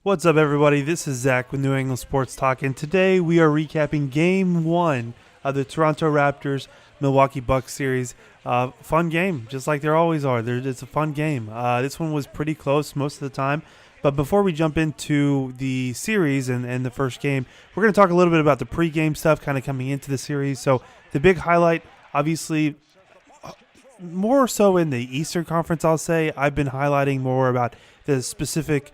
What's up, everybody? This is Zach with New England Sports Talk, and today we are recapping Game 1 of the Toronto Raptors Milwaukee Bucks series. Fun game, just like there always are. It's a fun game. This one was pretty close most of the time. But before we jump into the series and the first game, we're going to talk a little bit about the pregame stuff kind of coming into the series. So the big highlight, obviously, more so in the Eastern Conference, I'll say. I've been highlighting more about the specific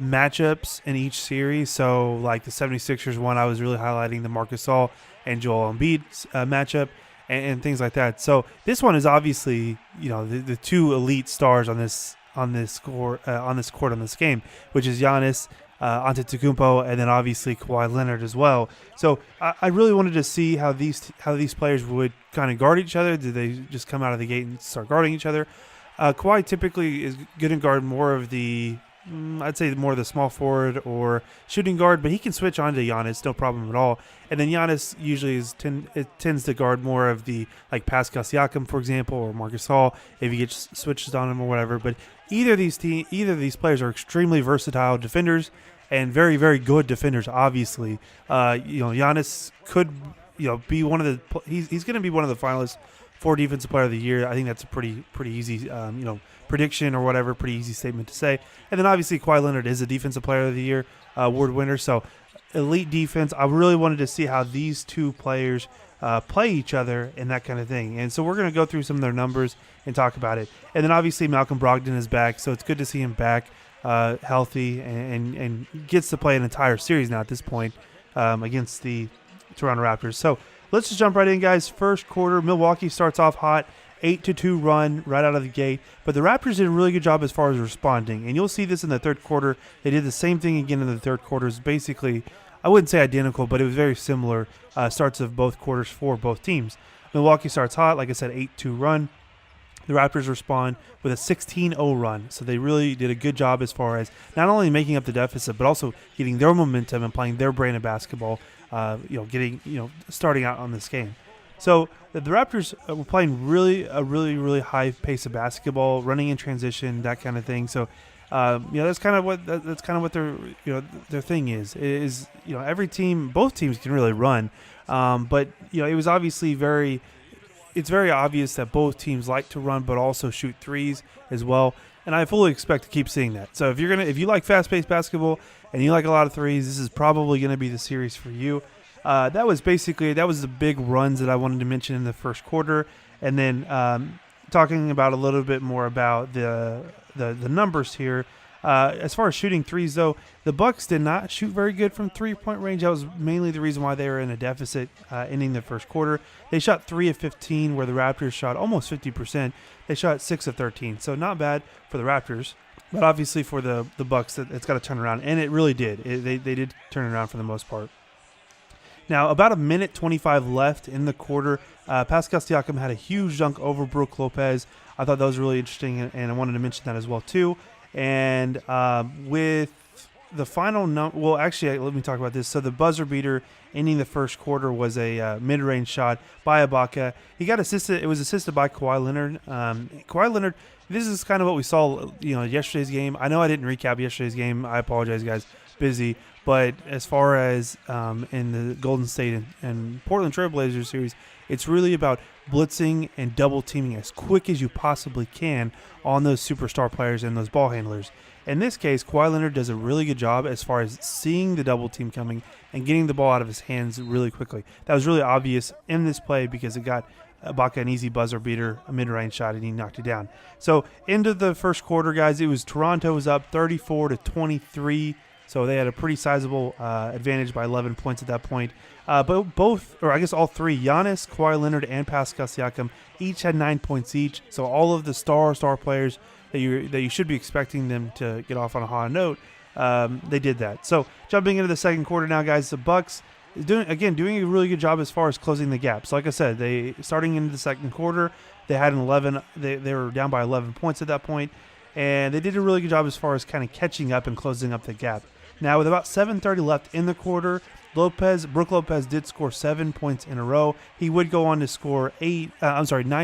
matchups in each series. So like the 76ers one, I was really highlighting the Marc Gasol and Joel Embiid matchup and things like that. So this one is obviously, the two elite stars on this court on this game, which is Giannis Antetokounmpo and then obviously Kawhi Leonard as well. So I really wanted to see how these players would kind of guard each other. Did they just come out of the gate and start guarding each other? Kawhi typically is going to guard more of the I'd say more of the small forward or shooting guard, but he can switch on to Giannis, no problem at all. And then Giannis usually tends to guard more of the, like Pascal Siakam, for example, or Marc Gasol, if he gets switches on him or whatever. But either of these players are extremely versatile defenders and very, very good defenders, obviously. Giannis could, be one of the he's going to be one of the finalists for Defensive Player of the Year. I think that's a pretty easy, prediction or whatever, pretty easy statement to say. And then obviously Kawhi Leonard is a Defensive Player of the Year award winner. So elite defense. I really wanted to see how these two players play each other and that kind of thing. And so we're going to go through some of their numbers and talk about it. And then obviously Malcolm Brogdon is back, so it's good to see him back healthy and gets to play an entire series now at this point against the Toronto Raptors. So let's just jump right in, guys. First quarter, Milwaukee starts off hot, 8-2 run right out of the gate. But the Raptors did a really good job as far as responding. And you'll see this in the third quarter. They did the same thing again in the third quarter. It's basically, I wouldn't say identical, but it was very similar starts of both quarters for both teams. Milwaukee starts hot, like I said, 8-2 run. The Raptors respond with a 16-0 run. So they really did a good job as far as not only making up the deficit, but also getting their momentum and playing their brand of basketball, starting out on this game. So the Raptors were playing a really high pace of basketball, running in transition, that kind of thing. So, that's kind of what their thing is every team, both teams can really run, but it was obviously it's very obvious that both teams like to run, but also shoot threes as well. And I fully expect to keep seeing that. So if you like fast-paced basketball and you like a lot of threes, this is probably going to be the series for you. That was the big runs that I wanted to mention in the first quarter. And then talking about a little bit more about the numbers here. As far as shooting threes, though, the Bucks did not shoot very good from three-point range. That was mainly the reason why they were in a deficit ending the first quarter. They shot 3 of 15, where the Raptors shot almost 50%. They shot 6 of 13, so not bad for the Raptors. But obviously for the Bucks, it's got to turn around, and it really did. They did turn it around for the most part. Now, about a minute 25 left in the quarter. Pascal Siakam had a huge dunk over Brook Lopez. I thought that was really interesting, and I wanted to mention that as well, too. And with the final number, well, actually, let me talk about this. So the buzzer beater ending the first quarter was a mid-range shot by Ibaka. He got assisted. It was assisted by Kawhi Leonard. Kawhi Leonard, this is kind of what we saw, yesterday's game. I know I didn't recap yesterday's game. I apologize, guys. Busy. But as far as in the Golden State and Portland Trail Blazers series, it's really about blitzing and double teaming as quick as you possibly can on those superstar players and those ball handlers. In this case, Kawhi Leonard does a really good job as far as seeing the double team coming and getting the ball out of his hands really quickly. That was really obvious in this play because it got Ibaka an easy buzzer beater, a mid-range shot, and he knocked it down. So into the first quarter, guys, Toronto was up 34-23. So they had a pretty sizable advantage by 11 points at that point. But all three, Giannis, Kawhi Leonard, and Pascal Siakam, each had 9 points each. So all of the star players that you should be expecting them to get off on a hot note, they did that. So jumping into the second quarter now, guys, the Bucks doing a really good job as far as closing the gap. So like I said, they starting into the second quarter, they had an 11. They were down by 11 points at that point, and they did a really good job as far as kind of catching up and closing up the gap. Now, with about 7:30 left in the quarter, Brook Lopez did score 7 points in a row. He would go on to score 9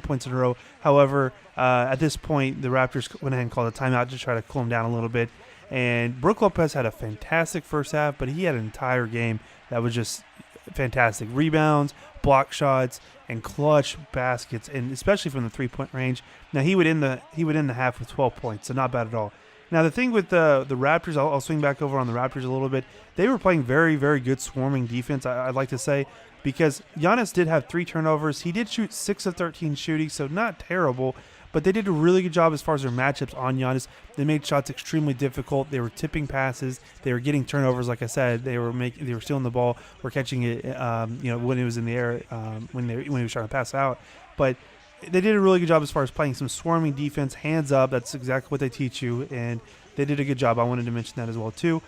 points in a row. However, at this point, the Raptors went ahead and called a timeout to try to cool him down a little bit. And Brook Lopez had a fantastic first half, but he had an entire game that was just fantastic. Rebounds, block shots, and clutch baskets, and especially from the 3-point range. Now he would end the half with 12 points, so not bad at all. Now the thing with the Raptors, I'll swing back over on the Raptors a little bit. They were playing very, very good swarming defense, I'd like to say, because Giannis did have 3 turnovers. He did shoot 6 of 13 shooting, so not terrible. But they did a really good job as far as their matchups on Giannis. They made shots extremely difficult. They were tipping passes. They were getting turnovers, like I said. They were stealing the ball or catching it, when it was in the air, when he was trying to pass out. But they did a really good job as far as playing some swarming defense, hands up. That's exactly what they teach you, and they did a good job. I wanted to mention that as well too.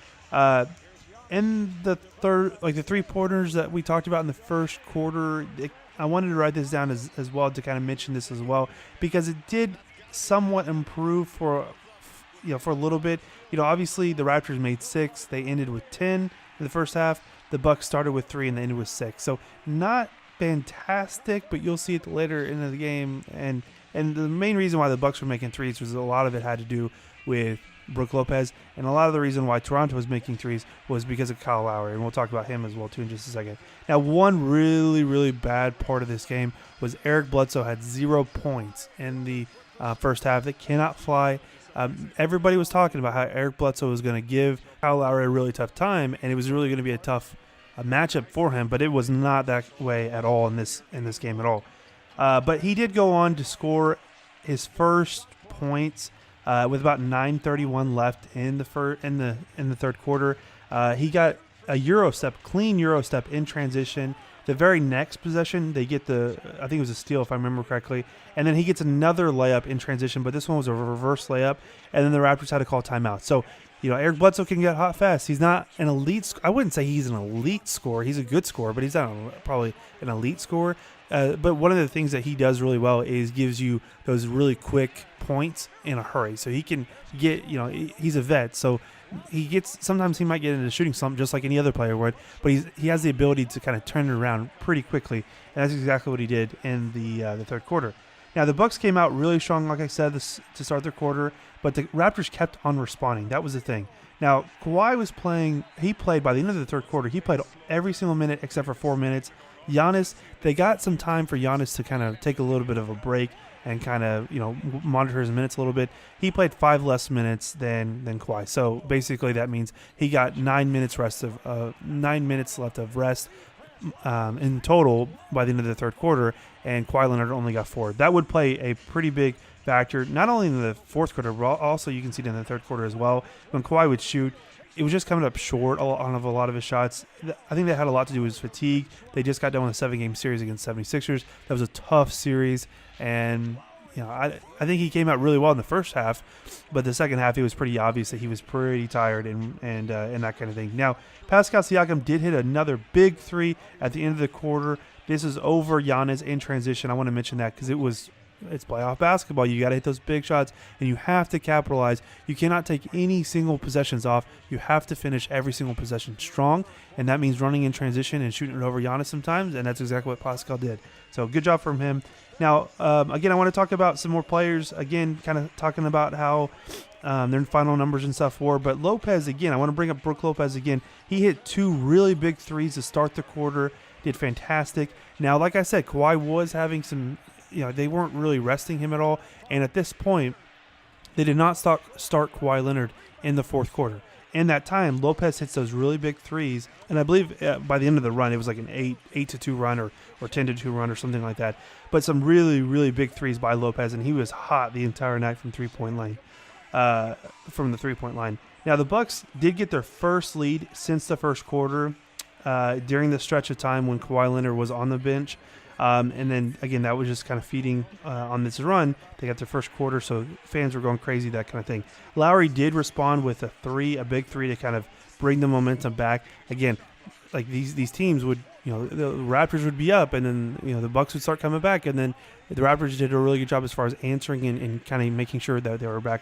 In the third, like the 3-pointers that we talked about in the first quarter, I wanted to write this down as well to kind of mention this as well, because it did somewhat improve for a little bit. Obviously the Raptors made 6. They ended with 10 in the first half. The Bucks started with 3 and they ended with 6. So not fantastic, but you'll see it later in the game. And the main reason why the Bucks were making threes was a lot of it had to do with Brook Lopez, and a lot of the reason why Toronto was making threes was because of Kyle Lowry, and we'll talk about him as well too in just a second. Now, one really, really bad part of this game was Eric Bledsoe had 0 points in the first half. That cannot fly. Everybody was talking about how Eric Bledsoe was going to give Kyle Lowry a really tough time, and it was really going to be a tough matchup for him, but it was not that way at all in this game at all. But he did go on to score his first points with about 9:31 left in the third quarter. He got a clean Euro step in transition. The very next possession, they get I think it was a steal if I remember correctly, and then he gets another layup in transition, but this one was a reverse layup, and then the Raptors had to call timeout. So, Eric Bledsoe can get hot fast. He's not an elite. I wouldn't say he's an elite scorer. He's a good scorer, but he's not probably an elite scorer. But one of the things that he does really well is gives you those really quick points in a hurry. So he can get, he's a vet. So sometimes he might get into shooting slump just like any other player would, but he has the ability to kind of turn it around pretty quickly. And that's exactly what he did in the third quarter. Now, the Bucks came out really strong, like I said, to start their quarter, but the Raptors kept on responding. That was the thing. Now, Kawhi was playing. He played by the end of the third quarter. He played every single minute except for 4 minutes. Giannis, they got some time for Giannis to kind of take a little bit of a break and kind of, monitor his minutes a little bit. He played 5 less minutes than Kawhi. So basically that means he got 9 minutes left of rest in total by the end of the third quarter, and Kawhi Leonard only got 4. That would play a pretty big factor, not only in the fourth quarter, but also you can see it in the third quarter as well. When Kawhi would shoot, it was just coming up short on a lot of his shots. I think that had a lot to do with his fatigue. They just got done with a 7-game series against 76ers. That was a tough series, and I think he came out really well in the first half, but the second half it was pretty obvious that he was pretty tired and that kind of thing. Now, Pascal Siakam did hit another big 3 at the end of the quarter. This is over Giannis in transition. I want to mention that because it's playoff basketball. You got to hit those big shots, and you have to capitalize. You cannot take any single possessions off. You have to finish every single possession strong, and that means running in transition and shooting it over Giannis sometimes, and that's exactly what Pascal did. So good job from him. Now, again, I want to talk about some more players. Again, kind of talking about how their final numbers and stuff were. But Lopez, again, I want to bring up Brook Lopez again. He hit 2 really big threes to start the quarter. Did fantastic. Now, like I said, Kawhi was having some, they weren't really resting him at all. And at this point, they did not start Kawhi Leonard in the fourth quarter. In that time, Lopez hits those really big threes, and I believe by the end of the run, it was like an 8-2 run or 10-2 run or something like that. But some really, really big threes by Lopez, and he was hot the entire night from the 3-point line. Now, the Bucks did get their first lead since the first quarter during the stretch of time when Kawhi Leonard was on the bench. And then, again, that was just kind of feeding on this run. They got their first quarter, so fans were going crazy, that kind of thing. Lowry did respond with a big three to kind of bring the momentum back. Again, like these teams would, the Raptors would be up, and then, the Bucks would start coming back, and then the Raptors did a really good job as far as answering and kind of making sure that they were back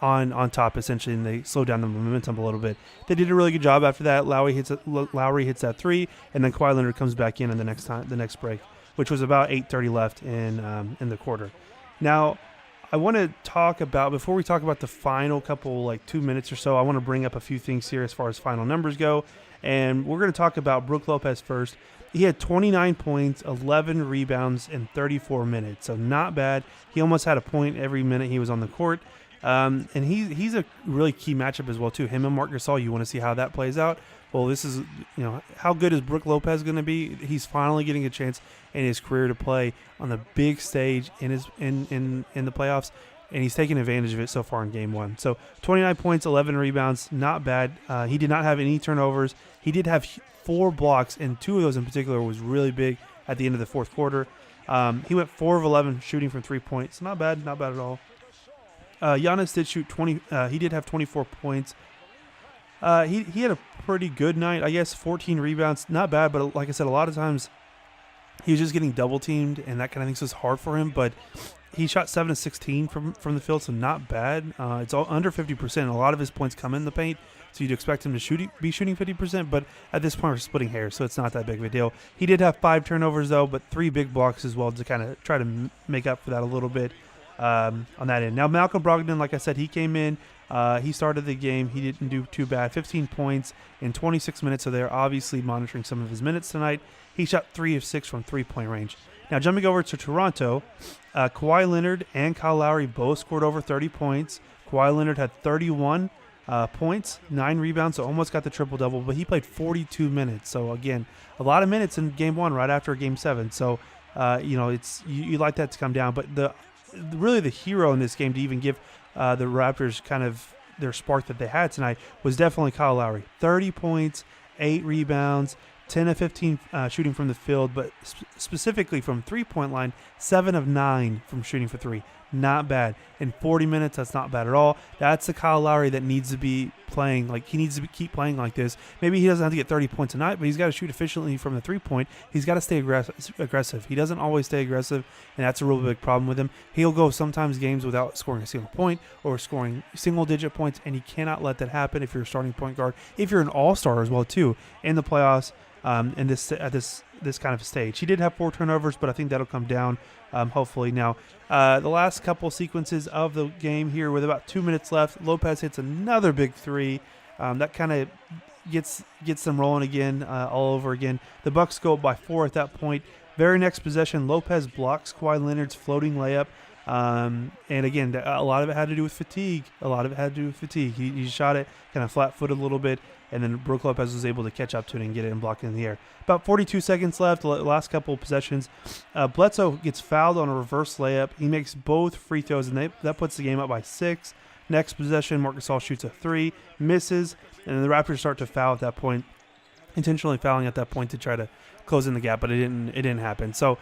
on top, essentially, and they slowed down the momentum a little bit. They did a really good job after that. Lowry hits that 3, and then Kawhi Leonard comes back in the next break, which was about 8:30 left in the quarter. Now, I want to talk about, before we talk about the final couple, like 2 minutes or so, I want to bring up a few things here as far as final numbers go. And we're going to talk about Brook Lopez first. He had 29 points, 11 rebounds in 34 minutes. So not bad. He almost had a point every minute he was on the court. And he's a really key matchup as well, too. Him and Marc Gasol, you want to see how that plays out. Well, this is, how good is Brook Lopez going to be? He's finally getting a chance in his career to play on the big stage in the playoffs, and he's taking advantage of it so far in Game 1. So 29 points, 11 rebounds, not bad. He did not have any turnovers. He did have 4 blocks, and 2 of those in particular was really big at the end of the fourth quarter. He went 4 of 11 shooting from 3 points. Not bad at all. Giannis did shoot 20. He did have 24 points. He had a pretty good night, I guess. 14 rebounds, not bad, but like I said, a lot of times he was just getting double teamed, and that kind of thing was hard for him. But he shot 7 of 16 from the field, so not bad. It's all under 50%. A lot of his points come in the paint, so you'd expect him to be shooting 50%. But at this point, we're splitting hairs, so it's not that big of a deal. He did have 5 turnovers though, but 3 big blocks as well to kind of try to make up for that a little bit. On that end. Now, Malcolm Brogdon, like I said, he came in. He started the game. He didn't do too bad. 15 points in 26 minutes, so they're obviously monitoring some of his minutes tonight. He shot 3 of 6 from three-point range. Now, jumping over to Toronto, Kawhi Leonard and Kyle Lowry both scored over 30 points. Kawhi Leonard had 31 points, 9 rebounds, so almost got the triple-double, but he played 42 minutes. So, again, a lot of minutes in Game 1 right after Game 7. So, it's you like that to come down. But really the hero in this game to even give the Raptors kind of their spark that they had tonight was definitely Kyle Lowry. 30 points, 8 rebounds, 10 of 15 shooting from the field, but specifically from three-point line, 7 of 9 from shooting for 3. Not bad. In 40 minutes, that's not bad at all. That's the Kyle Lowry that needs to be playing. Like, he needs to keep playing like this. Maybe he doesn't have to get 30 points a night, but he's got to shoot efficiently from the three-point. He's got to stay aggressive. He doesn't always stay aggressive, and that's a real big problem with him. He'll go sometimes games without scoring a single point or scoring single-digit points, and you cannot let that happen if you're a starting point guard. If you're an all-star as well, too, in the playoffs, in this kind of stage. He did have 4 turnovers, but I think that'll come down hopefully. Now, the last couple sequences of the game here with about 2 minutes left, Lopez hits another big 3. That kind of gets them rolling again, all over again. The Bucks go up by 4 at that point. Very next possession, Lopez blocks Kawhi Leonard's floating layup. And again, a lot of it had to do with fatigue. He shot it kind of flat-footed a little bit, and then Brook Lopez was able to catch up to it and get it and block it in the air. About 42 seconds left, the last couple of possessions. Bledsoe gets fouled on a reverse layup. He makes both free throws, and that puts the game up by 6. Next possession, Marc Gasol shoots a 3, misses, and then the Raptors start to foul at that point, intentionally fouling at that point to try to close in the gap, but it didn't happen. So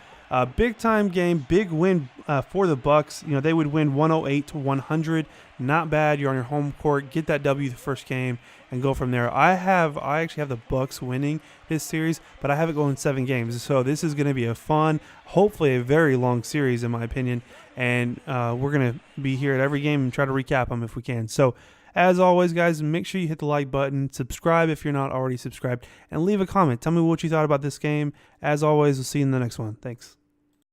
big time game, big win for the Bucks. They would win 108-100. Not bad. You're on your home court. Get that W the first game and go from there. I actually have the Bucks winning this series, but I have it going 7 games. So this is going to be a fun, hopefully a very long series in my opinion. And we're going to be here at every game and try to recap them if we can. So as always, guys, make sure you hit the like button, subscribe if you're not already subscribed, and leave a comment. Tell me what you thought about this game. As always, we'll see you in the next one. Thanks.